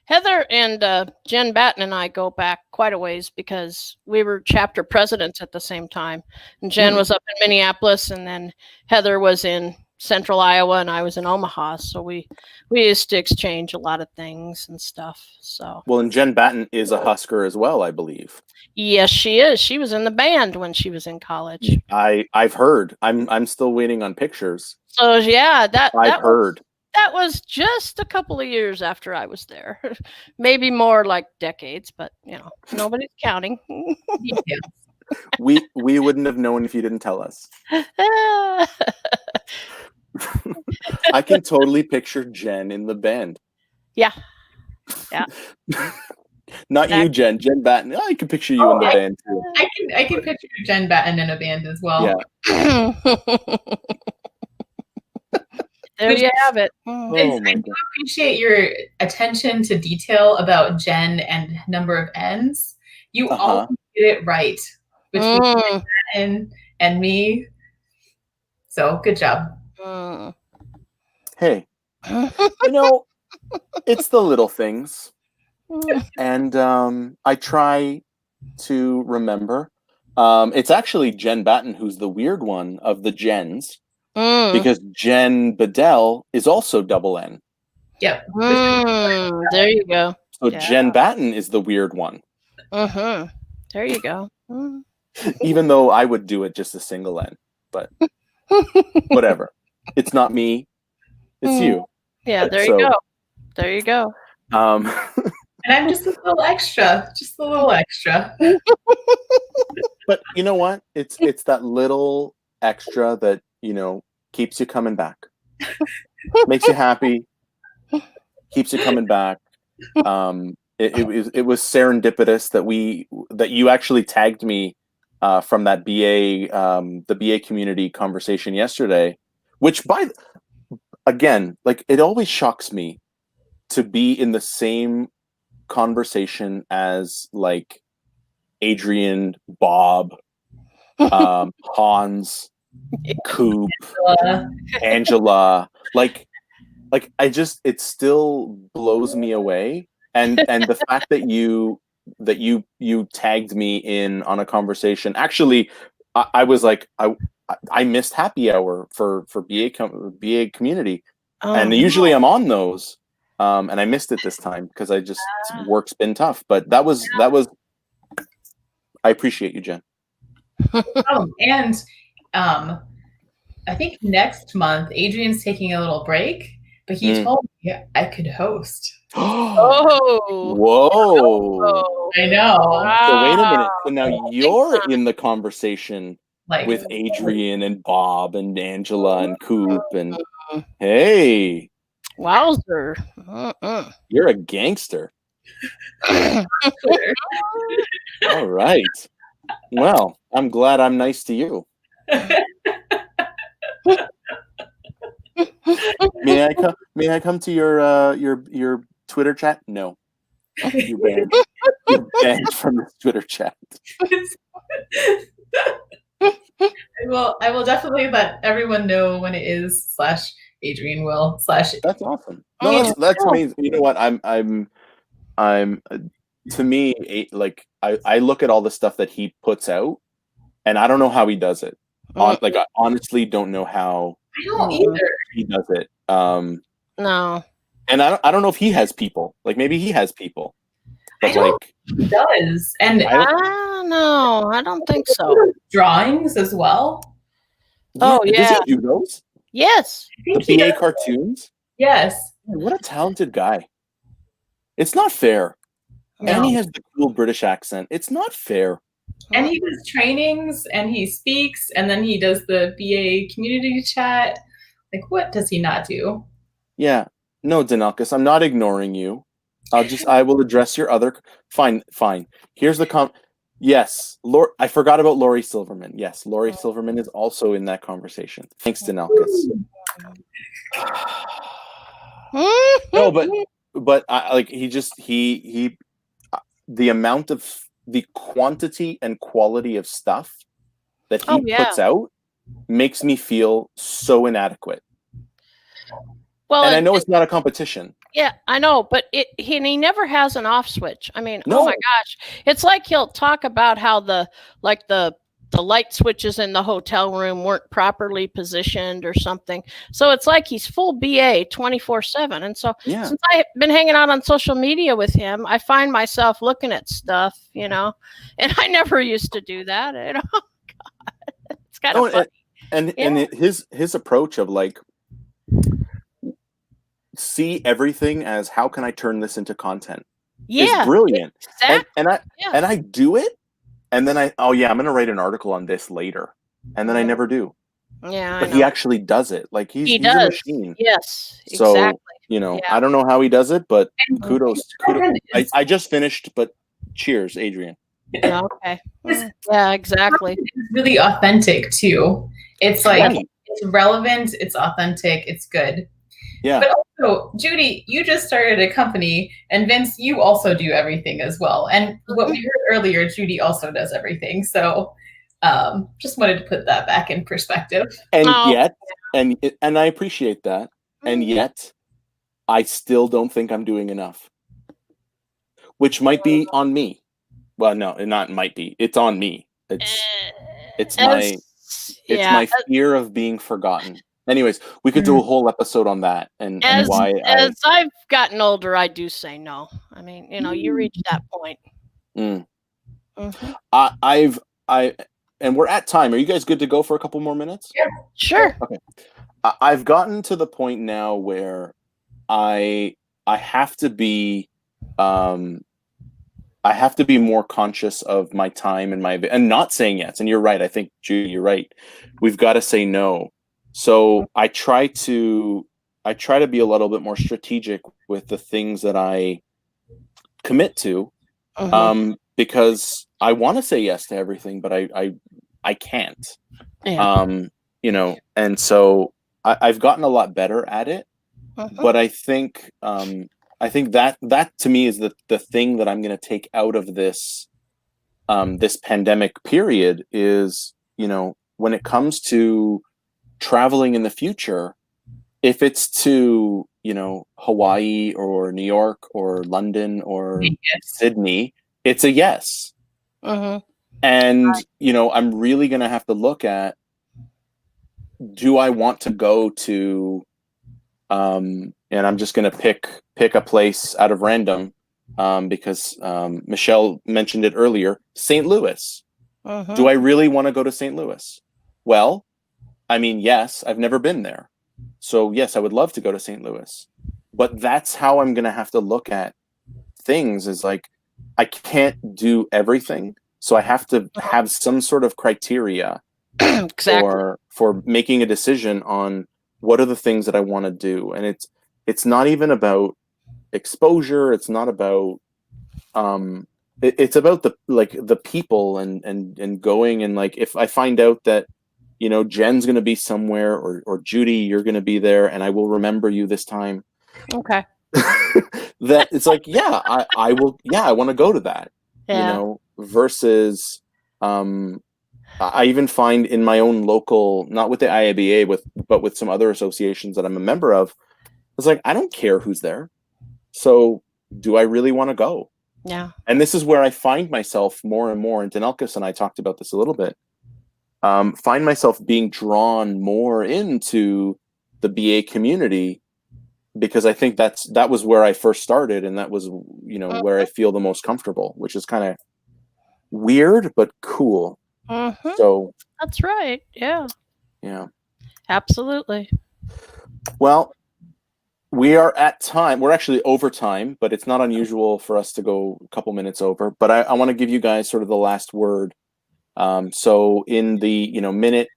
Heather and Jen Batten and I go back quite a ways because we were chapter presidents at the same time. And Jen was up in Minneapolis, and then Heather was in Central Iowa, and I was in Omaha. So we used to exchange a lot of things and stuff. So Well, and Jen Batten is a Husker as well, I believe. yes, she is. She was in the band when she was in college. I've heard. I'm still waiting on pictures. So yeah, I've heard. That was just a couple of years after I was there. Maybe more like decades, but nobody's counting. We wouldn't have known if you didn't tell us. I can totally picture Jen in the band. Yeah. Yeah. Not you, Jen. Jen Batten. I can picture you in the band too. I can picture Jen Batten in a band as well. Yeah. There you have it. I do appreciate your attention to detail about Jen and number of N's. You always get it right between Batten and me. So good job. Hey, it's the little things. And I try to remember. It's actually Jen Batten who's the weird one of the Jens. Because Jen Bedell is also double N. Yep. There you go. So Jen Batten is the weird one. There you go. Even though I would do it just a single N, but whatever. It's not me. It's you. Yeah, there you go. There you go. And I'm just a little extra, But you know what? It's that little extra that, keeps you coming back. Makes you happy, keeps you coming back. It was serendipitous that you actually tagged me from that the BA community conversation yesterday, which again, like, it always shocks me to be in the same conversation as like Adrian, Bob, Hans, Coop, Angela, like it still blows me away. And the fact that you tagged me in on a conversation. Actually, I was like, I missed happy hour for BA community, and usually I'm on those, and I missed it this time because work's been tough. But that was I appreciate you, Jen. And I think next month Adrian's taking a little break, but he told me I could host. Oh, whoa! I know. Wow. So wait a minute. So now you're in the conversation with Adrian and Bob and Angela and Coop and hey, wowzer! You're a gangster. All right. Well, I'm glad I'm nice to you. May I come to your Twitter chat? No. You're banned. You're banned from the Twitter chat. I will definitely let everyone know when it is / Adrian will / That's awesome. No, that's amazing. You know what? I'm to me, like, I look at all the stuff that he puts out, and I don't know how he does it. Like, I honestly don't know how I don't either. He does it. No. And I don't know if he has people. Like, maybe he has people. But he does. And I don't know. I don't think so. Drawings as well. Oh, yeah. Does he do those? Yes. The BA cartoons? Yes. What a talented guy. It's not fair. No. And he has the cool British accent. It's not fair. And he does trainings and he speaks and then he does the BA community chat. Like, what does he not do? Yeah. No, Danelkis, I'm not ignoring you. I will address your other. Fine. Here's the Yes, I forgot about Laurie Silverman. Yes, Laurie Silverman is also in that conversation. Thanks, Danelkis. No, but the amount of the quantity and quality of stuff that he puts out makes me feel so inadequate. Well, and I know it's not a competition. Yeah, I know, but he never has an off switch. I mean, oh my gosh, it's like he'll talk about how the light switches in the hotel room weren't properly positioned or something. So it's like he's full BA 24/7. And so since I've been hanging out on social media with him, I find myself looking at stuff, and I never used to do that. God, it's kind of funny. And his approach of like, see everything as how can I turn this into content is brilliant. Exactly. And I do it. And then I'm going to write an article on this later. And then I never do. Yeah. But he actually does it. Like he's a machine. Yes. So, exactly. I don't know how he does it, but kudos. I just finished, but cheers, Adrian. Okay. Yeah, exactly. It's really authentic too. It's like it's relevant, it's authentic, it's good. Yeah. But also, Judy, you just started a company, and Vince, you also do everything as well. And what we heard earlier, Judy also does everything. So, just wanted to put that back in perspective. And yet, and I appreciate that. And yet, I still don't think I'm doing enough, which might be on me. Well, no, it not might be. It's on me. It's my fear of being forgotten. Anyways, we could do a whole episode on that and why. As I've gotten older, I do say no. I mean, you reach that point. And we're at time. Are you guys good to go for a couple more minutes? Yeah, sure. Okay. I've gotten to the point now where I have to be I have to be more conscious of my time and not saying yes. And you're right. I think, Judy, you're right. We've got to say no. So I try to be a little bit more strategic with the things that I commit to, because I want to say yes to everything, but I can't. Yeah. And so I've gotten a lot better at it. But I think that to me is the thing that I'm going to take out of this this pandemic period is, when it comes to traveling in the future, if it's to, Hawaii or New York or London or Sydney, it's a yes. And, I'm really going to have to look at, do I want to go to, and I'm just going to pick a place out of random, because Michelle mentioned it earlier, St. Louis. Do I really want to go to St. Louis? Well, I mean, yes, I've never been there. So yes, I would love to go to St. Louis. But that's how I'm going to have to look at things, is like, I can't do everything. So I have to have some sort of criteria for making a decision on what are the things that I want to do. And it's not even about exposure. It's not about, it's about the people and going, and like, if I find out that, Jen's going to be somewhere, or Judy, you're going to be there, and I will remember you this time. Okay. That it's like, yeah, I will. Yeah, I want to go to that. Yeah. Versus, I even find in my own local, not with the IABA, but with some other associations that I'm a member of, it's like, I don't care who's there. So do I really want to go? Yeah. And this is where I find myself more and more, and Danelkis and I talked about this a little bit, find myself being drawn more into the BA community, because I think that was where I first started, and that was, where I feel the most comfortable, which is kind of weird, but cool. So that's right. Yeah. Yeah. Absolutely. Well, we are at time. We're actually over time, but it's not unusual for us to go a couple minutes over. But I want to give you guys sort of the last word. So in the minute,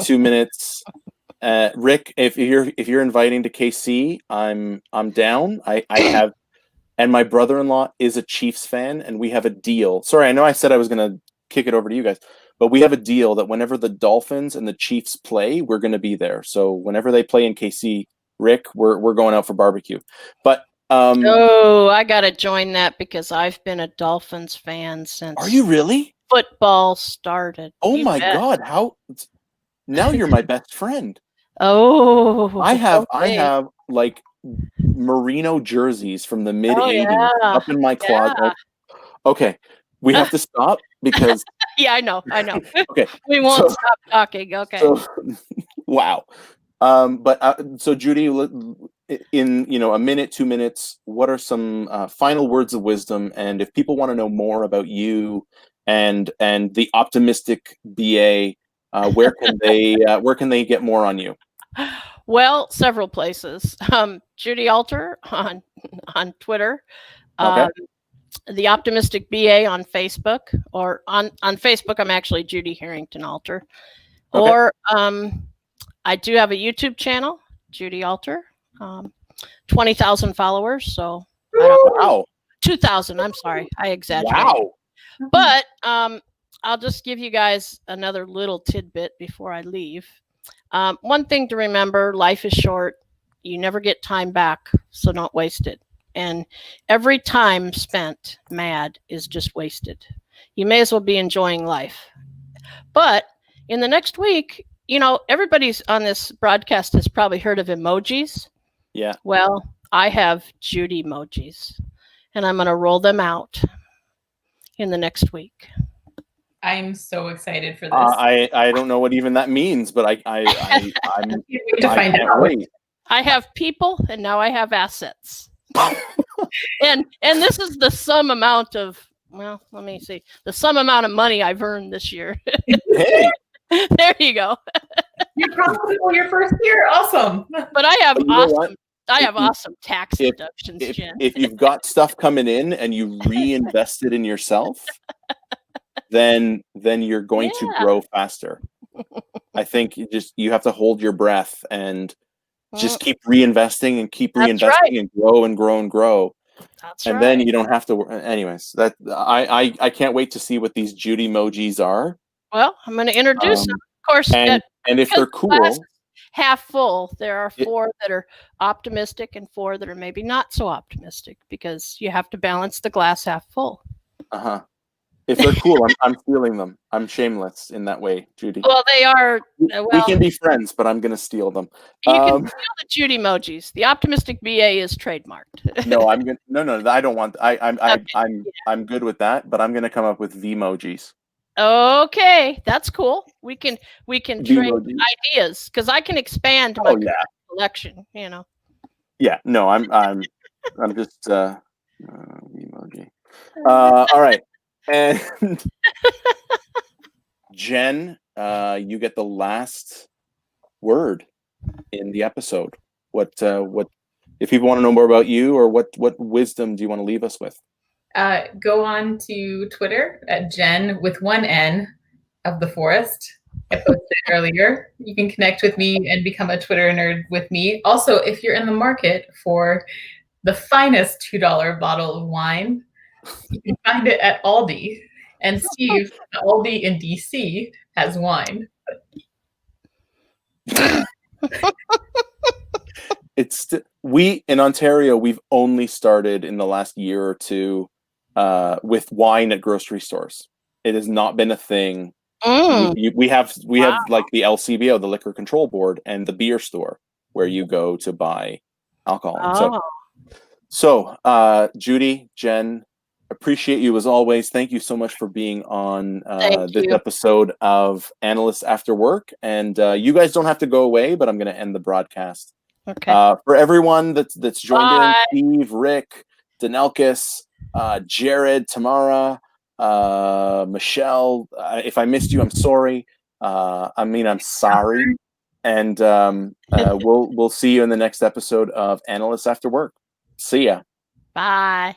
2 minutes, Rick, if you're inviting to KC, I'm down. I have, and my brother-in-law is a Chiefs fan, and we have a deal. Sorry, I know I said I was going to kick it over to you guys, but we have a deal that whenever the Dolphins and the Chiefs play, we're going to be there. So whenever they play in KC, Rick, we're going out for barbecue. But I gotta join that, because I've been a Dolphins fan since. Are you really? Football started. Oh my God! How? Now you're my best friend. Oh, I have like merino jerseys from the mid '80s up in my closet. Yeah. Okay, we have to stop because. Yeah, I know. Okay, we won't stop talking. Okay. So, wow. But so Judy, in a minute, 2 minutes, what are some final words of wisdom? And if people want to know more about you and the optimistic BA, where can they get more on you? Well, several places. Judy Alter on Twitter. Okay. The Optimistic BA on Facebook, or on Facebook, I'm actually Judy Harrington Alter. Okay. Or I do have a YouTube channel, Judy Alter, 20,000 followers. So I don't know. 2,000. I'm sorry, I exaggerated. Wow. But I'll just give you guys another little tidbit before I leave. One thing to remember: life is short. You never get time back, so don't waste it. And every time spent mad is just wasted. You may as well be enjoying life. But in the next week, everybody's on this broadcast has probably heard of emojis. Yeah. Well, I have Judy emojis, and I'm going to roll them out in the next week. I'm so excited for this. I don't know what even that means, but I'm to find out. Wait. I have people, and now I have assets. and this is the sum amount of, well, let me see, the sum amount of money I've earned this year. Hey. There you go. You're profitable your first year. Awesome. But I have awesome I have awesome tax if, deductions, if, Jen. if you've got stuff coming in and you reinvest it in yourself, then you're going to grow faster. I think you have to hold your breath and just keep reinvesting and keep That's reinvesting right. and grow and grow and grow. That's And right. then you don't have to. Anyways, that I can't wait to see what these Judy emojis are. Well, I'm going to introduce them. Of course, and if they're because the glass cool, is half full, there are 4 that are optimistic and 4 that are maybe not so optimistic, because you have to balance the glass half full. if they're cool, I'm stealing them. I'm shameless in that way, Judy. Well, they are. We can be friends, but I'm going to steal them. You can steal the Judy emojis. The optimistic BA is trademarked. No, I'm gonna. No, I don't want. Okay. I'm good with that, but I'm going to come up with V-emojis. Okay, that's cool. We can trade V-emojis. ideas, because I can expand my collection. You know. Yeah. No, I'm just V-emoji. All right, and Jen, you get the last word in the episode. What if people want to know more about you, or what wisdom do you want to leave us with? Go on to Twitter at Jen with 1 N of the Forest. I posted earlier. You can connect with me and become a Twitter nerd with me. Also, if you're in the market for the finest $2 bottle of wine, you can find it at Aldi. And Steve, Aldi in DC has wine. We in Ontario, we've only started in the last year or two with wine at grocery stores. It has not been a thing. We have like the LCBO, the Liquor Control Board, and the beer store where you go to buy alcohol. So Judy, Jen, appreciate you as always. Thank you so much for being on this episode of Analysts After Work. And you guys don't have to go away, but I'm going to end the broadcast. Okay. For everyone that's joined in, Steve, Rick, Danelkis, Jared, Tamara, Michelle, if I missed you, I'm sorry. I'm sorry. And we'll see you in the next episode of Analysts After Work. See ya. Bye.